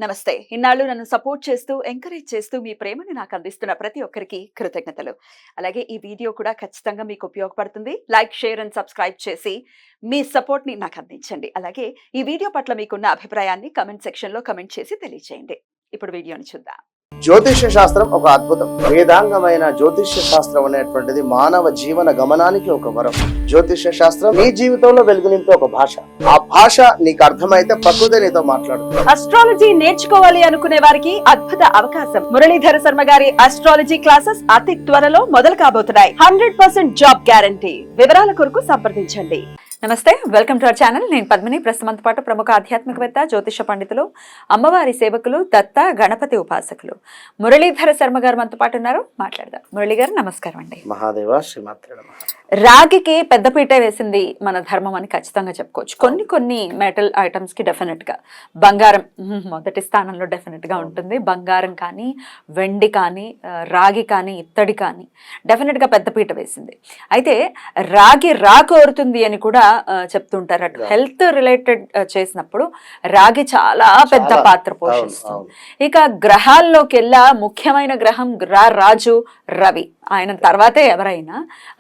నమస్తే. ఇన్నాళ్ళు నన్ను సపోర్ట్ చేస్తూ, ఎంకరేజ్ చేస్తూ మీ ప్రేమని నాకు అందిస్తున్న ప్రతి ఒక్కరికి కృతజ్ఞతలు. అలాగే ఈ వీడియో కూడా ఖచ్చితంగా మీకు ఉపయోగపడుతుంది. లైక్, షేర్ అండ్ సబ్స్క్రైబ్ చేసి మీ సపోర్ట్‌ని నాకు అందించండి. అలాగే ఈ వీడియో పట్ల మీకున్న అభిప్రాయాన్ని కామెంట్ సెక్షన్‌లో కామెంట్ చేసి తెలియజేయండి. ఇప్పుడు వీడియోని చూద్దాం. జ్యోతిష్య శాస్త్రం ఒక అద్భుతం. వేదాంగమైన జ్యోతిష్య శాస్త్రం అనేటువంటిది మానవ జీవన గమనానికి ఒక వరం. జ్యోతిష్య శాస్త్రం నీ జీవితంలో వెలుగునింపే ఒక భాష. ఆ భాష నీకు అర్థమైతే ప్రకృతి నీతో మాట్లాడుతుంది. అస్ట్రాలజీ నేర్చుకోవాలి అనుకునే వారికి అద్భుత అవకాశం. మురళీధర శర్మ గారి అస్ట్రాలజీ క్లాసెస్ అతి త్వరలో మొదలు కాబోతున్నాయి. 100% జాబ్ గ్యారంటీ. వివరాల కొరకు సంప్రదించండి. నమస్తే, వెల్కమ్ టు అవర్ ఛానల్. నేను పద్మిని. ప్రస్తుతంతో పాటు ప్రముఖ ఆధ్యాత్మికవేత్త, జ్యోతిష పండితులు, అమ్మవారి సేవకులు, దత్త గణపతి ఉపాసకులు మురళీధర శర్మ గారు మనతో పాటు ఉన్నారు. మాట్లాడదాం. మురళి గారు నమస్కారం అండి. మహాదేవ శ్రీమాత్రే నమః. రాగికి పెద్దపీట వేసింది మన ధర్మం అని ఖచ్చితంగా చెప్పుకోవచ్చు. కొన్ని మెటల్ ఐటమ్స్ కి డెఫినెట్ గా బంగారం మొదటి స్థానంలో డెఫినెట్ గా ఉంటుంది. బంగారం కానీ, వెండి కానీ, రాగి కానీ, ఇత్తడి కానీ డెఫినెట్ గా పెద్దపీట వేసింది. అయితే రాగి కోరుతుంది అని కూడా చెప్తుంటారు. అటు హెల్త్ రిలేటెడ్ చేసినప్పుడు రాగి చాలా పెద్ద పాత్ర పోషిస్తుంది. ఇక గ్రహాల్లోకి వెళ్ళా ముఖ్యమైన గ్రహం రాజు రవి. ఆయన తర్వాతే ఎవరైనా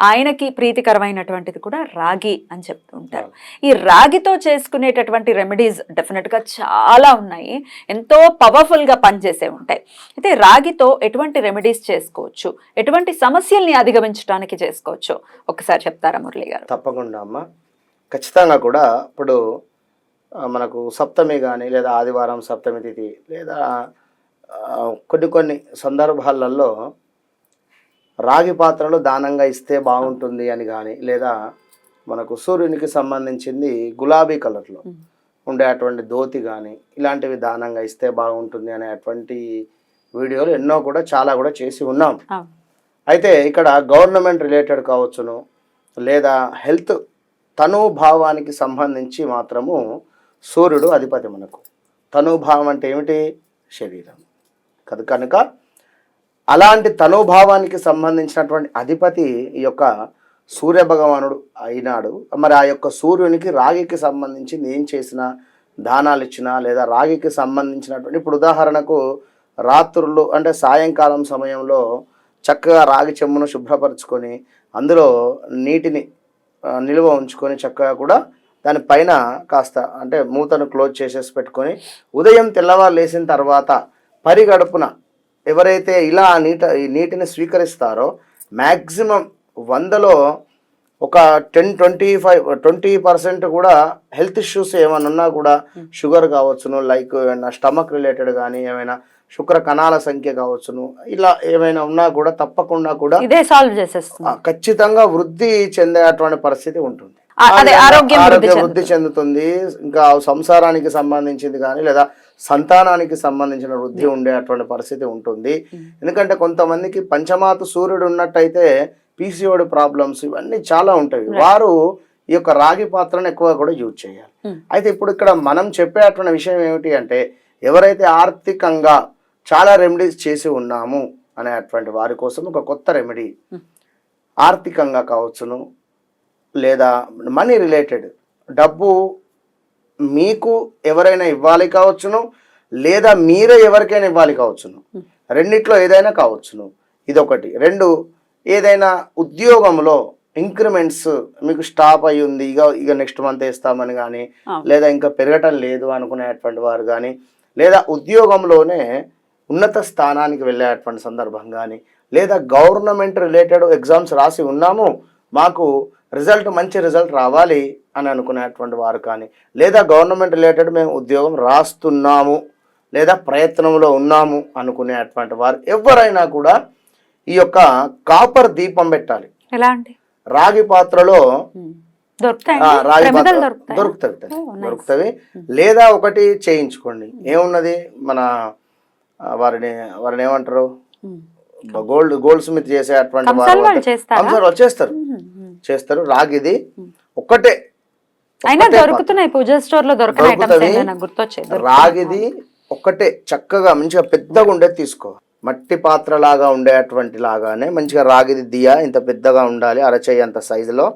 ఆయనకి ప్రీతికరమైనటువంటిది కూడా రాగి అని చెప్తూ ఉంటారు. ఈ రాగితో చేసుకునేటటువంటి రెమెడీస్ డెఫినెట్ గా చాలా ఉన్నాయి, ఎంతో పవర్ఫుల్ గా పనిచేసే ఉంటాయి. అయితే రాగితో ఎటువంటి రెమెడీస్ చేసుకోవచ్చు, ఎటువంటి సమస్యల్ని అధిగమించడానికి చేసుకోవచ్చు, ఒకసారి చెప్తారా మురళి గారు? తప్పకుండా అమ్మ. ఖచ్చితంగా కూడా ఇప్పుడు మనకు సప్తమి కానీ లేదా ఆదివారం సప్తమి తిథి లేదా కొన్ని సందర్భాలలో రాగి పాత్రలు దానంగా ఇస్తే బాగుంటుంది అని కానీ, లేదా మనకు సూర్యునికి సంబంధించింది గులాబీ కలర్లో ఉండేటువంటి ధోతి కానీ ఇలాంటివి దానంగా ఇస్తే బాగుంటుంది అనేటువంటి వీడియోలు ఎన్నో కూడా చాలా కూడా చేసి ఉన్నాం. అయితే ఇక్కడ గవర్నమెంట్ రిలేటెడ్ కావచ్చును, లేదా హెల్త్ తనుభావానికి సంబంధించి మాత్రము సూర్యుడు అధిపతి. మనకు తనుభావం అంటే ఏమిటి? శరీరం. కనుక అలాంటి తనుభావానికి సంబంధించినటువంటి అధిపతి ఈ యొక్క సూర్య భగవానుడు అయినాడు. మరి ఆ యొక్క సూర్యునికి రాగికి సంబంధించింది ఏం చేసినా, దానాలు ఇచ్చినా, లేదా రాగికి సంబంధించినటువంటి ఇప్పుడు ఉదాహరణకు రాత్రులు అంటే సాయంకాలం సమయంలో చక్కగా రాగి చెంబును శుభ్రపరచుకొని అందులో నీటిని నిల్వ ఉంచుకొని చక్కగా కూడా దానిపైన కాస్త అంటే మూతను క్లోజ్ చేసేసి పెట్టుకొని ఉదయం తెల్లవారు లేచిన తర్వాత పరిగడుపున ఎవరైతే ఇలా నీటిని స్వీకరిస్తారో మ్యాక్సిమం 100లో ఒక 10-20% కూడా హెల్త్ ఇష్యూస్ ఏమైనా ఉన్నా కూడా, షుగర్ కావచ్చును, లైక్ ఏమైనా స్టమక్ రిలేటెడ్ కానీ, ఏమైనా శుక్ర కణాల సంఖ్య కావచ్చును, ఇలా ఏమైనా ఉన్నా కూడా తప్పకుండా కూడా ఇదే సాల్వ్ చేసేస్తుంది. ఖచ్చితంగా వృద్ధి చెందేటువంటి పరిస్థితి ఉంటుంది. ఆరోగ్యం వృద్ధి చెందుతుంది. ఇంకా సంసారానికి సంబంధించింది కానీ లేదా సంతానానికి సంబంధించిన వృద్ధి ఉండేటువంటి పరిస్థితి ఉంటుంది. ఎందుకంటే కొంతమందికి పంచమాత సూర్యుడు ఉన్నట్టయితే పీసీఓడి ప్రాబ్లమ్స్ ఇవన్నీ చాలా ఉంటాయి. వారు ఈ యొక్క రాగి పాత్రను ఎక్కువగా కూడా యూజ్ చేయాలి. అయితే ఇప్పుడు ఇక్కడ మనం చెప్పేటువంటి విషయం ఏమిటి అంటే, ఎవరైతే ఆర్థికంగా చాలా రెమెడీస్ చేసి ఉన్నాము అనేటువంటి వారి కోసం ఒక కొత్త రెమెడీ, ఆర్థికంగా కావచ్చును లేదా మనీ రిలేటెడ్, డబ్బు మీకు ఎవరైనా ఇవ్వాలి కావచ్చును, లేదా మీరే ఎవరికైనా ఇవ్వాలి కావచ్చును, రెండిట్లో ఏదైనా కావచ్చును. ఇదొకటి. రెండు, ఏదైనా ఉద్యోగంలో ఇంక్రిమెంట్స్ మీకు స్టాప్ అయ్యి ఉంది, ఇక నెక్స్ట్ మంత్ వేస్తామని కానీ, లేదా ఇంకా పెరగటం లేదు అనుకునేటువంటి వారు కానీ, లేదా ఉద్యోగంలోనే ఉన్నత స్థానానికి వెళ్ళేటువంటి సందర్భం కానీ, లేదా గవర్నమెంట్ రిలేటెడ్ ఎగ్జామ్స్ రాసి ఉన్నాము, మాకు మంచి రిజల్ట్ రావాలి అని అనుకునేటువంటి వారు కానీ, లేదా గవర్నమెంట్ రిలేటెడ్ మేము ఉద్యోగం రాస్తున్నాము లేదా ప్రయత్నంలో ఉన్నాము అనుకునేటువంటి వారు ఎవరైనా కూడా ఈ యొక్క కాపర్ దీపం పెట్టాలి. ఎలా అండి? రాగి పాత్రలో దొరుకుతాయి. లేదా ఒకటి చేయించుకోండి. ఏమున్నది, మన వారిని ఏమంటారు, గోల్డ్ స్మిత్ చేసేటువంటి వారు చేస్తారు. రాగిది ఒక్కటే రాగిది ఒక్కటే చక్కగా మంచిగా పెద్దగా ఉండేది తీసుకో. మట్టి పాత్ర లాగా ఉండేటువంటి లాగానే మంచిగా రాగిది దియా ఇంత పెద్దగా ఉండాలి, అరచేయి అంత సైజులో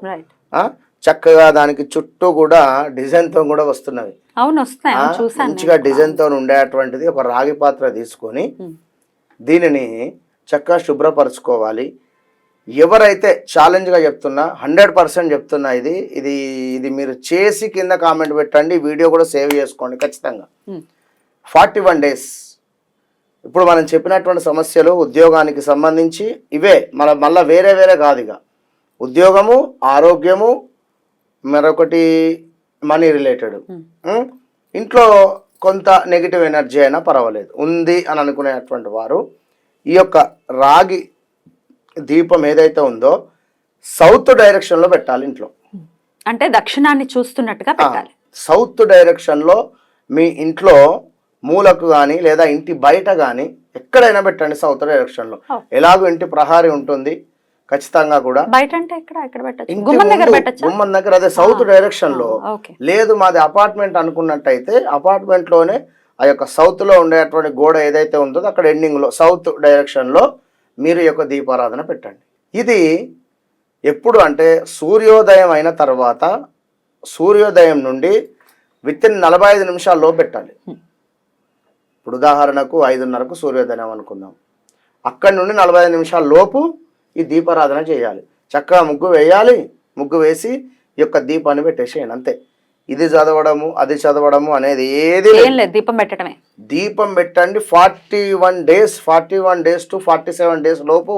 చక్కగా దానికి చుట్టూ కూడా డిజైన్తో కూడా వస్తున్నవి. అవును, వస్తాయి, చూసాను. మంచిగా డిజైన్తో ఉండేటువంటిది ఒక రాగి పాత్ర తీసుకొని దీనిని చక్కగా శుభ్రపరచుకోవాలి. ఎవరైతే ఛాలెంజ్గా చెప్తున్నా 100% చెప్తున్నా, ఇది ఇది ఇది మీరు చేసి కింద కామెంట్ పెట్టండి, వీడియో కూడా సేవ్ చేసుకోండి ఖచ్చితంగా. 41 days. ఇప్పుడు మనం చెప్పినటువంటి సమస్యలు ఉద్యోగానికి సంబంధించి ఇవే, మళ్ళీ వేరే వేరే కాదు. ఇక ఉద్యోగము, ఆరోగ్యము, మరొకటి మనీ రిలేటెడ్, ఇంట్లో కొంత నెగిటివ్ ఎనర్జీ అయినా పర్వాలేదు ఉంది అని అనుకునేటువంటి వారు ఈ యొక్క రాగి దీపం ఏదైతే ఉందో సౌత్ డైరెక్షన్లో పెట్టాలి. ఇంట్లో అంటే దక్షిణాన్ని చూస్తున్నట్టుగా పెట్టాలి. సౌత్ డైరెక్షన్లో మీ ఇంట్లో మూలకు కానీ లేదా ఇంటి బయట కానీ ఎక్కడైనా పెట్టండి సౌత్ డైరెక్షన్లో. ఎలాగో ఇంటి ప్రహారీ ఉంటుంది ఖచ్చితంగా కూడా. బయట అంటే ఎక్కడ పెట్టచ్చు? గుమ్మం దగ్గర, అదే సౌత్ డైరెక్షన్ లో. లేదు మాది అపార్ట్మెంట్ అనుకున్నట్టయితే అపార్ట్మెంట్ లోనే ఆ యొక్క సౌత్ లో ఉండేటువంటి గోడ ఏదైతే ఉందో అక్కడ ఎండింగ్ లో సౌత్ డైరెక్షన్ లో మీరు యొక్క దీపారాధన పెట్టండి. ఇది ఎప్పుడు అంటే సూర్యోదయం అయిన తర్వాత, సూర్యోదయం నుండి వితిన్ 45 నిమిషాల్లో పెట్టాలి. ఇప్పుడు ఉదాహరణకు 5:30కు సూర్యోదయం అనుకుందాం, అక్కడి నుండి 45 నిమిషాల లోపు ఈ దీపారాధన చేయాలి. చక్కగా ముగ్గు వేయాలి, ముగ్గు వేసి ఈ యొక్క దీపాన్ని పెట్టేసేయండి అంతే. ఇది చదవడము అది చదవడము అనేది ఏది లేదు, దీపం పెట్టడమే. దీపం పెట్టండి. 41 days to 47 days లోపు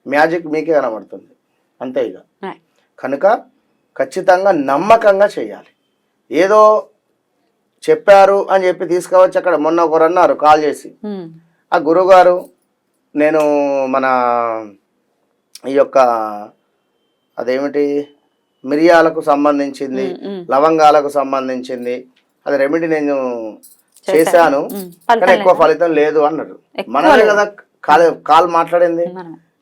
మ్యాజిక్ మీకే కనబడుతుంది అంతే. ఇక కనుక ఖచ్చితంగా నమ్మకంగా చేయాలి. ఏదో చెప్పారు అని చెప్పి తీసుకువచ్చి అక్కడ మొన్న ఒకరు అన్నారు కాల్ చేసి, ఆ గురువుగారు నేను మన ఈ యొక్క అదేమిటి మిరియాలకు సంబంధించింది, లవంగాలకు సంబంధించింది, అది రెమెడీ నేను చేశాను కానీ ఎక్కువ ఫలితం లేదు అన్నారు. మనమే కదా కాల్ మాట్లాడింది,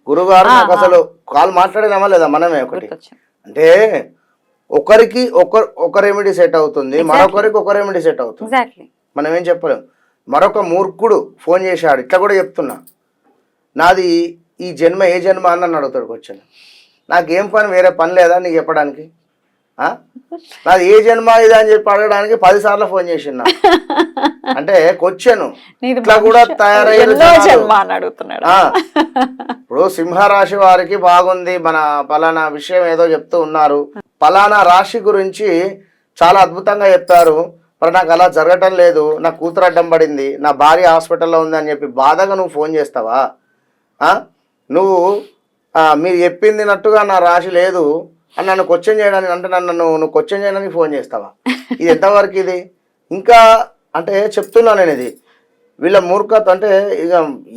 గురుగారు నాకు అసలు కాల్ మాట్లాడినామా లేదా మనమే. ఒకటి అంటే ఒకరికి ఒక రెమెడీ సెట్ అవుతుంది, మరొకరికి ఒక రెమెడీ సెట్ అవుతుంది. మనం ఏం చెప్పలేం. మరొక మూర్ఖుడు ఫోన్ చేశాడు, ఇట్లా కూడా చెప్తున్నా, నాది ఈ జన్మ ఏ జన్మ అని అడుగుతాడు వచ్చాను. నాకేం పని, వేరే పని లేదా నీకు చెప్పడానికి? నాది ఏ జన్మ ఇదా అని చెప్పి అడగడానికి 10 సార్లు ఫోన్ చేసిన. అంటే క్వశ్చన్ ఇట్లా కూడా తయారయ్యారు. ఇప్పుడు సింహరాశి వారికి బాగుంది, మన పలానా విషయం ఏదో చెప్తూ ఉన్నారు, పలానా రాశి గురించి చాలా అద్భుతంగా చెప్పారు, మరి నాకు అలా జరగటం లేదు, నా కూతురు అడ్డం పడింది, నా భార్య హాస్పిటల్లో ఉంది అని చెప్పి బాధగా నువ్వు ఫోన్ చేస్తావా? నువ్వు మీరు చెప్పిందినట్టుగా నా రాశి లేదు అని నన్ను క్వశ్చన్ చేయడానికి, అంటే నువ్వు క్వశ్చన్ చేయడానికి ఫోన్ చేస్తావా? ఇది ఎంతవరకు ఇది? ఇంకా అంటే చెప్తున్నా నేను, ఇది వీళ్ళ మూర్ఖత. అంటే ఇక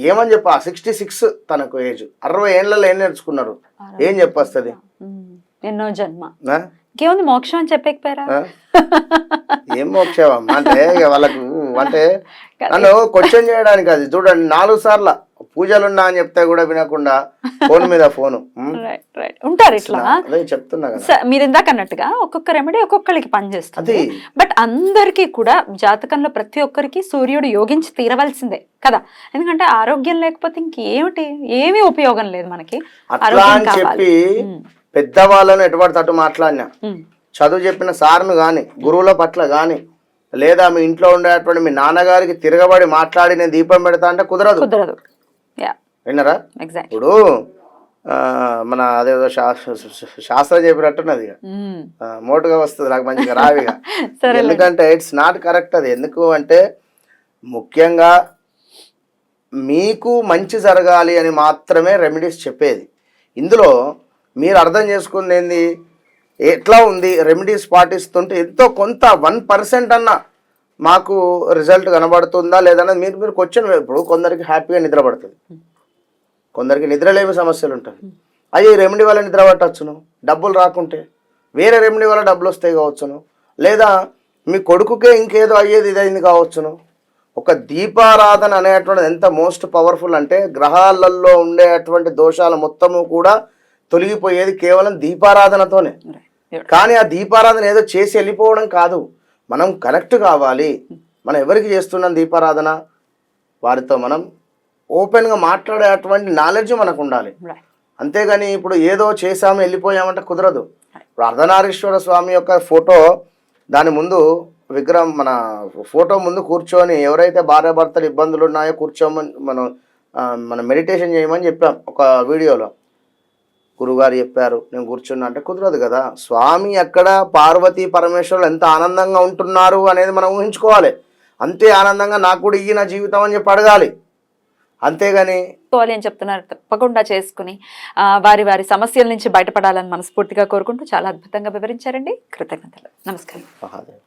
ఏమని చెప్పా, 66 తనకు ఏజ్, 60 ఏళ్ళలో ఏం నేర్చుకున్నారు, ఏం చెప్పొస్తుంది? ఎన్నో జన్మ ఇంకేముంది, మోక్షం అని చెప్పకపోయారా? ఏం మోక్షమమ్మా అంటే ఇక వాళ్ళకు, అంటే నన్ను క్వశ్చన్ చేయడానికి. అది చూడండి 4 సార్లు పూజలున్నా అని చెప్తే కూడా వినకుండా ఫోన్ మీద ఫోను ఉంటారు. ఇట్లా చెప్తున్నా కదా, మీరు ఇందాక అన్నట్టుగా ఒక్కొక్క రెమెడీ ఒక్కొక్కరికి పనిచేస్తుంది. బట్ అందరికీ కూడా జాతకంలో ప్రతి ఒక్కరికి సూర్యుడు యోగించి తీరవలసిందే కదా, ఎందుకంటే ఆరోగ్యం లేకపోతే ఇంకేమిటి, ఏమీ ఉపయోగం లేదు మనకి. అట్లా అని చెప్పి పెద్దవాళ్ళను ఎటువంటి తట్టు మాట్లాడినా, చదువు చెప్పిన సార్ను కానీ, గురువుల పట్ల కానీ, లేదా మీ ఇంట్లో ఉండేటువంటి మీ నాన్నగారికి తిరగబడి మాట్లాడి నేను దీపం పెడతా అంటే కుదరదు. విన్నారా? ఇప్పుడు మన అదేదో శాస్త్రం చెప్పినట్టున్నది, మోటుగా వస్తుంది నాకు మంచిగా రావిగా. ఎందుకంటే ఇట్స్ నాట్ కరెక్ట్. అది ఎందుకు అంటే ముఖ్యంగా మీకు మంచి జరగాలి అని మాత్రమే రెమెడీస్ చెప్పేది. ఇందులో మీరు అర్థం చేసుకుంది ఏంది, ఎట్లా ఉంది, రెమెడీస్ పాటిస్తుంటే ఎంతో కొంత 1% అన్నా మాకు రిజల్ట్ కనబడుతుందా లేదన్నది మీరు క్వశ్చన్. ఇప్పుడు కొందరికి హ్యాపీగా నిద్ర పడుతుంది, కొందరికి నిద్రలేమి సమస్యలు ఉంటాయి. అయ్యి రెమెడీ వల్ల నిద్ర పట్టచ్చును, డబ్బులు రాకుంటే వేరే రెమెడీ వల్ల డబ్బులు వస్తాయి కావచ్చును, లేదా మీ కొడుకుకే ఇంకేదో అయ్యేది ఇదైంది కావచ్చును. ఒక దీపారాధన అనేటువంటిది ఎంత మోస్ట్ పవర్ఫుల్ అంటే గ్రహాలలో ఉండేటువంటి దోషాలు మొత్తము కూడా తొలగిపోయేది కేవలం దీపారాధనతోనే. కానీ ఆ దీపారాధన ఏదో చేసి వెళ్ళిపోవడం కాదు, మనం కనెక్ట్ కావాలి. మనం ఎవరికి చేస్తున్నాం దీపారాధన, వారితో మనం ఓపెన్గా మాట్లాడేటువంటి నాలెడ్జ్ మనకు ఉండాలి. అంతేగాని ఇప్పుడు ఏదో చేసాము వెళ్ళిపోయామంటే కుదరదు. ఇప్పుడు అర్ధనారీశ్వర స్వామి యొక్క ఫోటో దాని ముందు విగ్రహం మన ఫోటో ముందు కూర్చొని ఎవరైతే భార్యాభర్తలు ఇబ్బందులు ఉన్నాయో కూర్చోమని మనం మెడిటేషన్ చేయమని చెప్పాం ఒక వీడియోలో. గురుగారు చెప్పారు, నేను కూర్చున్నా అంటే కుదరదు కదా. స్వామి అక్కడ పార్వతీ పరమేశ్వరులు ఎంత ఆనందంగా ఉంటున్నారు అనేది మనం ఊహించుకోవాలి. అంతే ఆనందంగా నాకు కూడా ఇయ్యి నా జీవితం అని చెప్పి అడగాలి. అంతేగాని చేసుకోవాలి అని చెప్తున్నారు. తప్పకుండా చేసుకుని వారి వారి సమస్యల నుంచి బయటపడాలని మనస్ఫూర్తిగా కోరుకుంటూ చాలా అద్భుతంగా వివరించారండి. కృతజ్ఞతలు. నమస్కారం. మహాదేవ్.